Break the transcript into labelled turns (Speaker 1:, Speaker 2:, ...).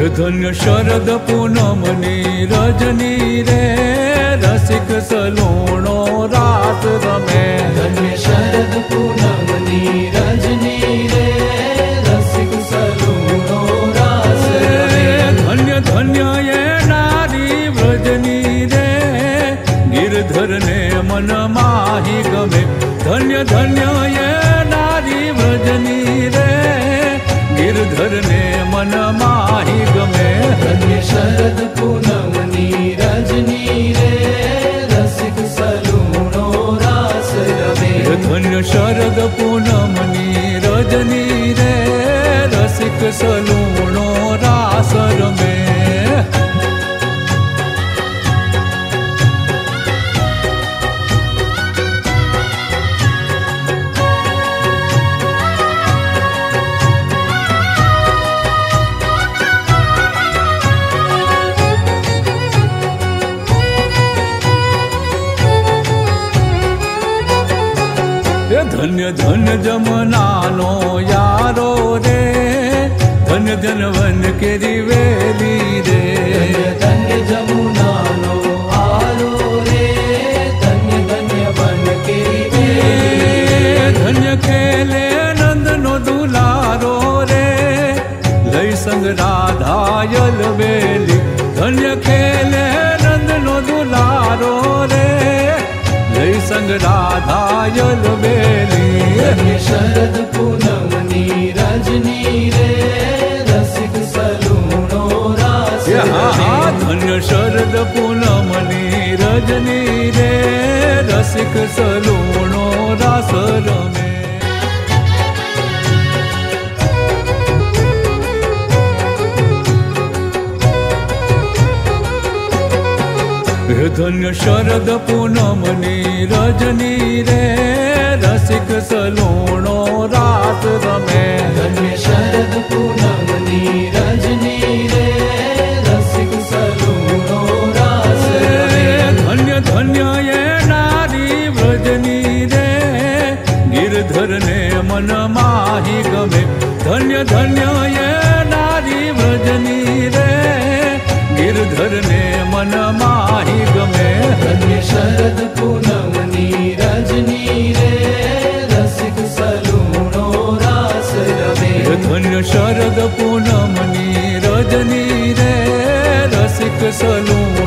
Speaker 1: धन्य शरद पूनमनी रजनी रे रसिक सलूणो रास रमे।
Speaker 2: धन्य शरद पूनमनी रजनी रे रसिक सलूणो रास रमे।
Speaker 1: धन्य धन्य ये नारी व्रजनी रे गिरधर ने मन माही गमे। धन्य धन्य ये नारी व्रजनी रे गिरधर ने मन माही गमे।
Speaker 2: धन्य शरद पूनमनी रजनी रे रसिक सलूणो रास रमे।
Speaker 1: धन्य शरद पूनमनी रजनी रे रसिक सलूणो रास रमे। धन्य धन्य जमुनानो यारो रे धन्य जनवन केरी वेली रे।
Speaker 2: धन्य जमुनानो आरो रे धन्य धन्य वन केरी वेली।
Speaker 1: धन्य खेले नंदनो दुलारो रे लई संग राधा यलवेली। धन्य खेले नंदनो दुलारो रे लई संग राधा यलवेली।
Speaker 2: धन्य शरद पूनमनी रजनी रे रसिक सलूणो रास रमे।
Speaker 1: धन्य शरद पूनमनी रजनी रे रसिक सलूणो रास रमे। धन्य शरद पूनमनी रजनी रे रसिक सलूणो रास रमे।
Speaker 2: धन्य शरद पूनमनी रजनी रे रसिक सलूणो रास रमे।
Speaker 1: धन्य धन्य ये नारी व्रजनी रे गिरधर ने मन माही गमे। धन्य धन्य ये नारी व्रजनी रे गिरधर ने मन माही गमे।
Speaker 2: धन्य शरद पूनमनी रजनी रे रसिक सलूणो रास रमे।
Speaker 1: धन्य शरद पूनमनी रजनी रे रसिक सलूणो